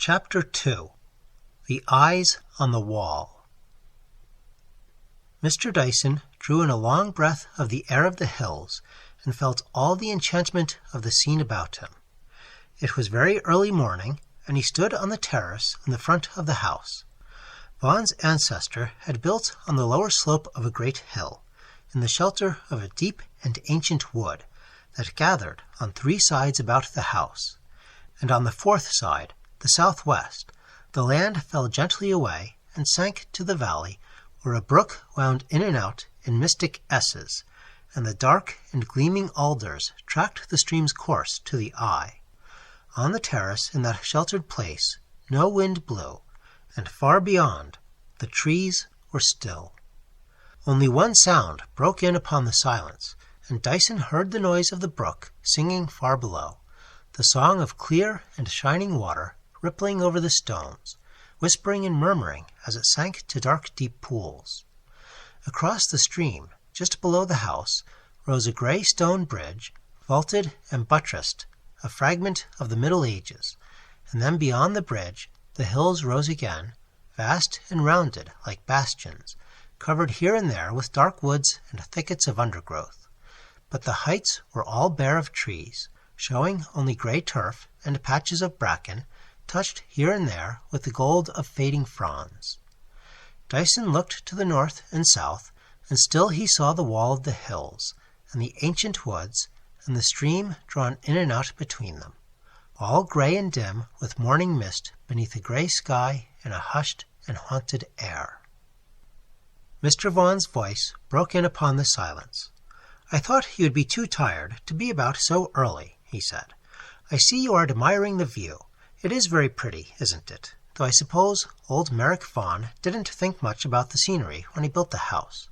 Chapter 2. The Eyes on the Wall. Mr. Dyson drew in a long breath of the air of the hills and felt all the enchantment of the scene about him. It was very early morning, and he stood on the terrace in the front of the house. Vaughan's ancestor had built on the lower slope of a great hill, in the shelter of a deep and ancient wood that gathered on 3 sides about the house, and on the 4th side, the southwest, the land fell gently away and sank to the valley, where a brook wound in and out in mystic S's, and the dark and gleaming alders tracked the stream's course to the eye. On the terrace in that sheltered place no wind blew, and far beyond the trees were still. Only one sound broke in upon the silence, and Dyson heard the noise of the brook singing far below, the song of clear and shining water rippling over the stones, whispering and murmuring as it sank to dark deep pools. Across the stream, just below the house, rose a grey stone bridge, vaulted and buttressed, a fragment of the Middle Ages, and then beyond the bridge the hills rose again, vast and rounded like bastions, covered here and there with dark woods and thickets of undergrowth. But the heights were all bare of trees, showing only grey turf and patches of bracken, touched here and there with the gold of fading fronds. Dyson looked to the north and south, and still he saw the wall of the hills, and the ancient woods, and the stream drawn in and out between them, all grey and dim with morning mist beneath a grey sky and a hushed and haunted air. Mr. Vaughan's voice broke in upon the silence. "I thought you would be too tired to be about so early," he said. "I see you are admiring the view. It is very pretty, isn't it? Though I suppose old Merrick Vaughan didn't think much about the scenery when he built the house.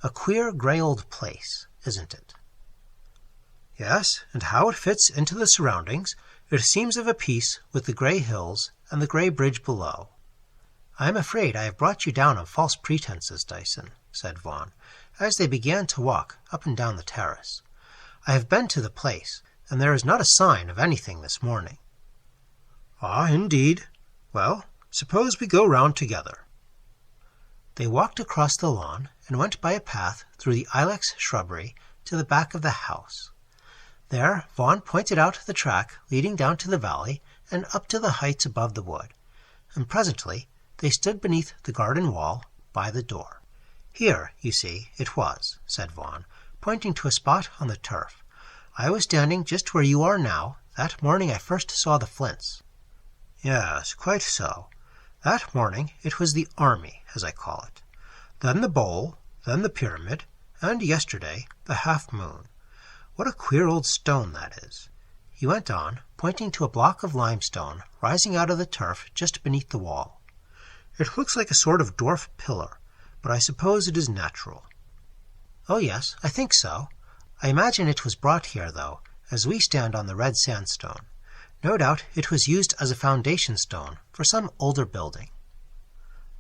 A queer grey old place, isn't it?" "Yes, and how it fits into the surroundings. It seems of a piece with the grey hills and the grey bridge below." "I am afraid I have brought you down on false pretenses, Dyson," said Vaughan, as they began to walk up and down the terrace. "I have been to the place, and there is not a sign of anything this morning." "Ah, indeed. Well, suppose we go round together." They walked across the lawn and went by a path through the ilex shrubbery to the back of the house. There Vaughan pointed out the track leading down to the valley and up to the heights above the wood, and presently they stood beneath the garden wall by the door. "Here, you see, it was," said Vaughan, pointing to a spot on the turf. "I was standing just where you are now that morning I first saw the flints." "Yes, quite so. That morning it was the army, as I call it. Then the bowl, then the pyramid, and yesterday the half-moon. What a queer old stone that is," he went on, pointing to a block of limestone rising out of the turf just beneath the wall. "It looks like a sort of dwarf pillar, but I suppose it is natural." "Oh yes, I think so. I imagine it was brought here, though, as we stand on the red sandstone. No doubt it was used as a foundation stone for some older building."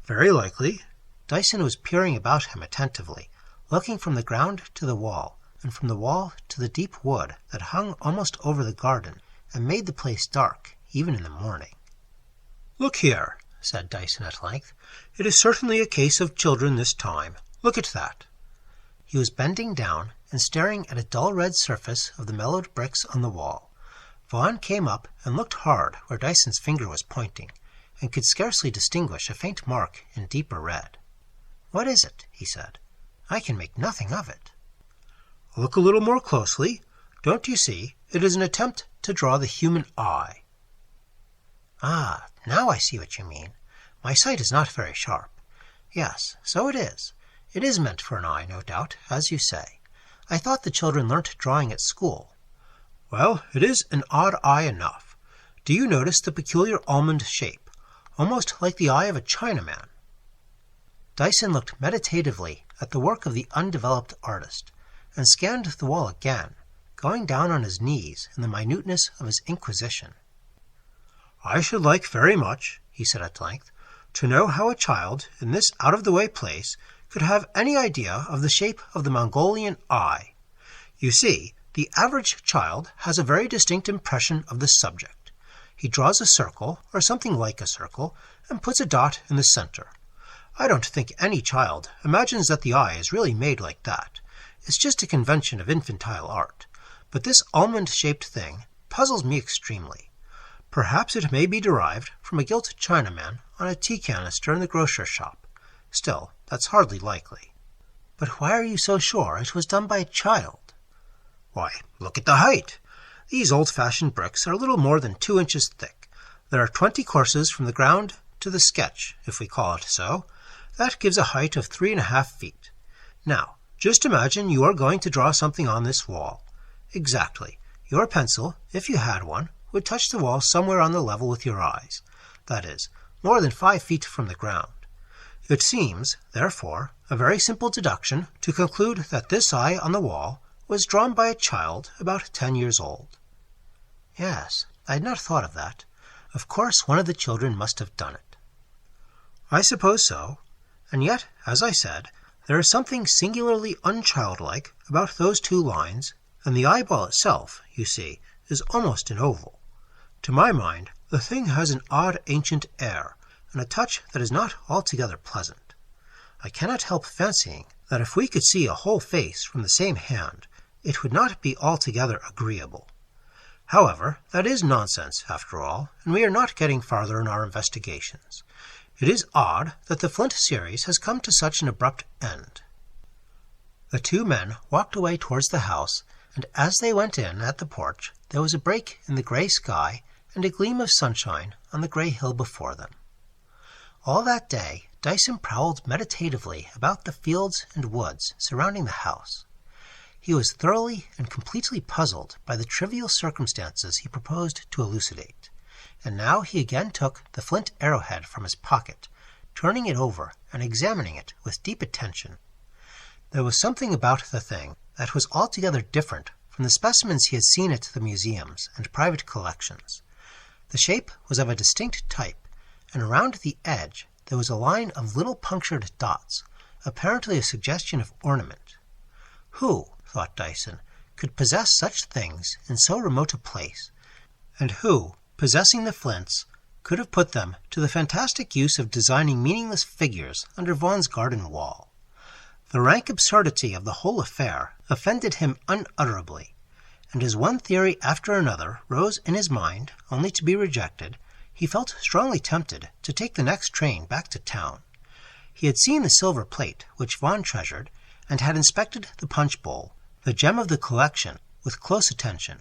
"Very likely." Dyson was peering about him attentively, looking from the ground to the wall, and from the wall to the deep wood that hung almost over the garden and made the place dark, even in the morning. "Look here," said Dyson at length. "It is certainly a case of children this time. Look at that." He was bending down and staring at a dull red surface of the mellowed bricks on the wall. Vaughan came up and looked hard where Dyson's finger was pointing, and could scarcely distinguish a faint mark in deeper red. "What is it?" he said. "I can make nothing of it." "Look a little more closely. Don't you see, it is an attempt to draw the human eye." "Ah, now I see what you mean. My sight is not very sharp. Yes, so it is. It is meant for an eye, no doubt, as you say. I thought the children learnt drawing at school." "Well, it is an odd eye enough. Do you notice the peculiar almond shape, almost like the eye of a Chinaman?" Dyson looked meditatively at the work of the undeveloped artist, and scanned the wall again, going down on his knees in the minuteness of his inquisition. "I should like very much," he said at length, "to know how a child in this out-of-the-way place could have any idea of the shape of the Mongolian eye. You see, the average child has a very distinct impression of the subject. He draws a circle, or something like a circle, and puts a dot in the center. I don't think any child imagines that the eye is really made like that. It's just a convention of infantile art. But this almond-shaped thing puzzles me extremely. Perhaps it may be derived from a gilt Chinaman on a tea canister in the grocer's shop. Still, that's hardly likely. But why are you so sure it was done by a child? Why, look at the height. These old-fashioned bricks are a little more than 2 inches thick. There are 20 courses from the ground to the sketch, if we call it so. That gives a height of 3.5 feet. Now, just imagine you are going to draw something on this wall. Exactly. Your pencil, if you had one, would touch the wall somewhere on the level with your eyes. That is, more than 5 feet from the ground. It seems, therefore, a very simple deduction to conclude that this eye on the wall was drawn by a child about 10 years old. Yes, I had not thought of that. Of course one of the children must have done it. I suppose so. And yet, as I said, there is something singularly unchildlike about those 2 lines, and the eyeball itself, you see, is almost an oval. To my mind, the thing has an odd ancient air, and a touch that is not altogether pleasant. I cannot help fancying that if we could see a whole face from the same hand, it would not be altogether agreeable. However, that is nonsense, after all, and we are not getting farther in our investigations. It is odd that the Flint series has come to such an abrupt end. The 2 men walked away towards the house, and as they went in at the porch, there was a break in the gray sky and a gleam of sunshine on the gray hill before them. All that day, Dyson prowled meditatively about the fields and woods surrounding the house. He was thoroughly and completely puzzled by the trivial circumstances he proposed to elucidate, and now he again took the flint arrowhead from his pocket, turning it over and examining it with deep attention. There was something about the thing that was altogether different from the specimens he had seen at the museums and private collections. The shape was of a distinct type, and around the edge there was a line of little punctured dots, apparently a suggestion of ornament. Who, thought Dyson, could possess such things in so remote a place, and who, possessing the flints, could have put them to the fantastic use of designing meaningless figures under Vaughan's garden wall? The rank absurdity of the whole affair offended him unutterably, and as one theory after another rose in his mind only to be rejected, he felt strongly tempted to take the next train back to town. He had seen the silver plate which Vaughan treasured, and had inspected the punch bowl, the gem of the collection, with close attention,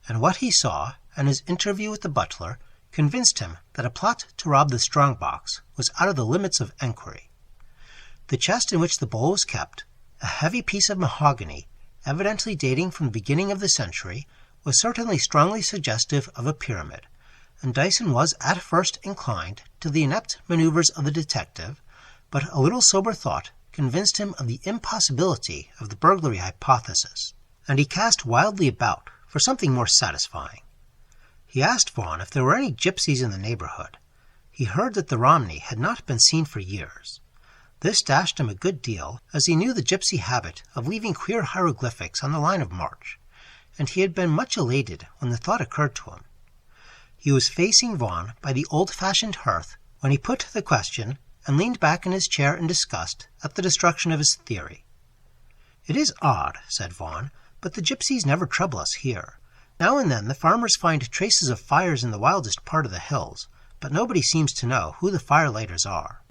and what he saw and his interview with the butler convinced him that a plot to rob the strong-box was out of the limits of enquiry. The chest in which the bowl was kept, a heavy piece of mahogany, evidently dating from the beginning of the century, was certainly strongly suggestive of a pyramid, and Dyson was at first inclined to the inept maneuvers of the detective, but a little sober thought convinced him of the impossibility of the burglary hypothesis, and he cast wildly about for something more satisfying. He asked Vaughan if there were any gypsies in the neighborhood. He heard that the Romney had not been seen for years. This dashed him a good deal, as he knew the gypsy habit of leaving queer hieroglyphics on the line of march, and he had been much elated when the thought occurred to him. He was facing Vaughan by the old-fashioned hearth when he put the question and leaned back in his chair in disgust at the destruction of his theory. "It is odd," said Vaughan, "but the gypsies never trouble us here. Now and then the farmers find traces of fires in the wildest part of the hills, but nobody seems to know who the firelighters are."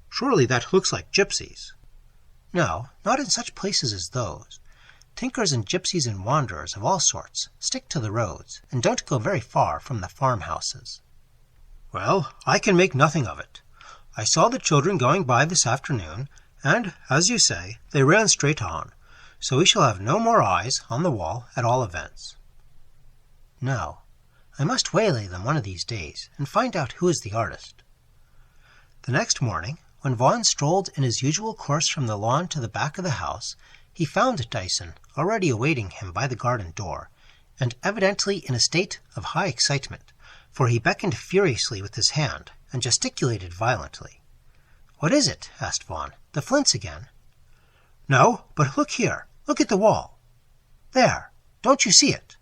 "Surely that looks like gypsies." "No, not in such places as those. Tinkers and gypsies and wanderers of all sorts stick to the roads, and don't go very far from the farmhouses." "Well, I can make nothing of it. I saw the children going by this afternoon, and, as you say, they ran straight on, so we shall have no more eyes on the wall at all events." "No. I must waylay them one of these days, and find out who is the artist." The next morning, when Vaughan strolled in his usual course from the lawn to the back of the house, he found Dyson already awaiting him by the garden door, and evidently in a state of high excitement, for he beckoned furiously with his hand and gesticulated violently. "What is it?" asked Vaughan. "The flints again?" "No, but look here. Look at the wall. There. Don't you see it?"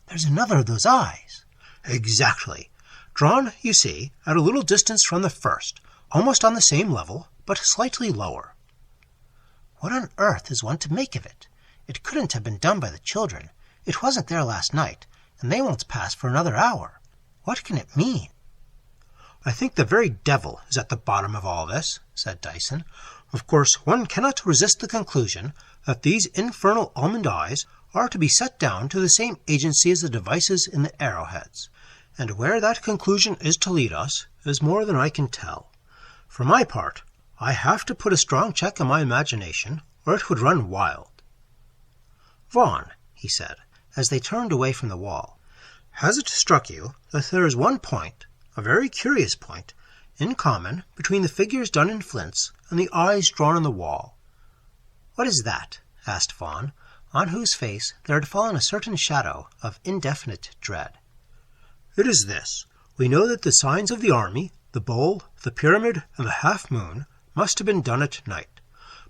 "There's another of those eyes." Exactly. Drawn, you see, at a little distance from the first, almost on the same level, but slightly lower. What on earth is one to make of it? It couldn't have been done by the children. It wasn't there last night, and they won't pass for another hour. What can it mean? I think the very devil is at the bottom of all this, said Dyson. Of course, one cannot resist the conclusion that these infernal almond eyes are to be set down to the same agency as the devices in the arrowheads, and where that conclusion is to lead us is more than I can tell. For my part, I have to put a strong check on my imagination, or it would run wild. Vaughan, he said, as they turned away from the wall, has it struck you that there is one point, a very curious point, in common between the figures done in flints and the eyes drawn on the wall? What is that? Asked Vaughan, on whose face there had fallen a certain shadow of indefinite dread. It is this. We know that the signs of the army, the bowl, the pyramid, and the half-moon must have been done at night.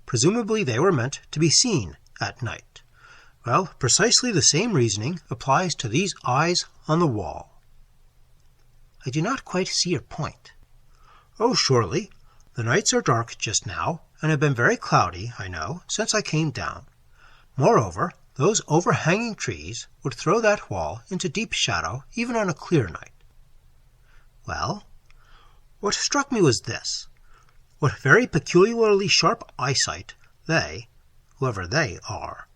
Presumably they were meant to be seen at night. Well, precisely the same reasoning applies to these eyes on the wall. I do not quite see your point. Oh, surely. The nights are dark just now, and have been very cloudy, I know, since I came down. Moreover, those overhanging trees would throw that wall into deep shadow even on a clear night. Well, what struck me was this. What very peculiarly sharp eyesight they, whoever they are,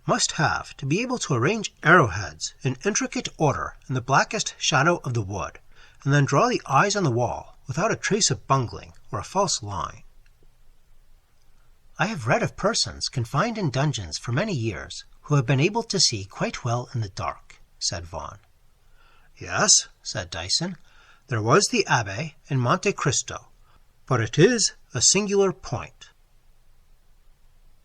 must have to be able to arrange arrowheads in intricate order in the blackest shadow of the wood, and then draw the eyes on the wall without a trace of bungling or a false line. I have read of persons confined in dungeons for many years who have been able to see quite well in the dark, said Vaughan. Yes, said Dyson, there was the Abbé in Monte Cristo, but it is a singular point.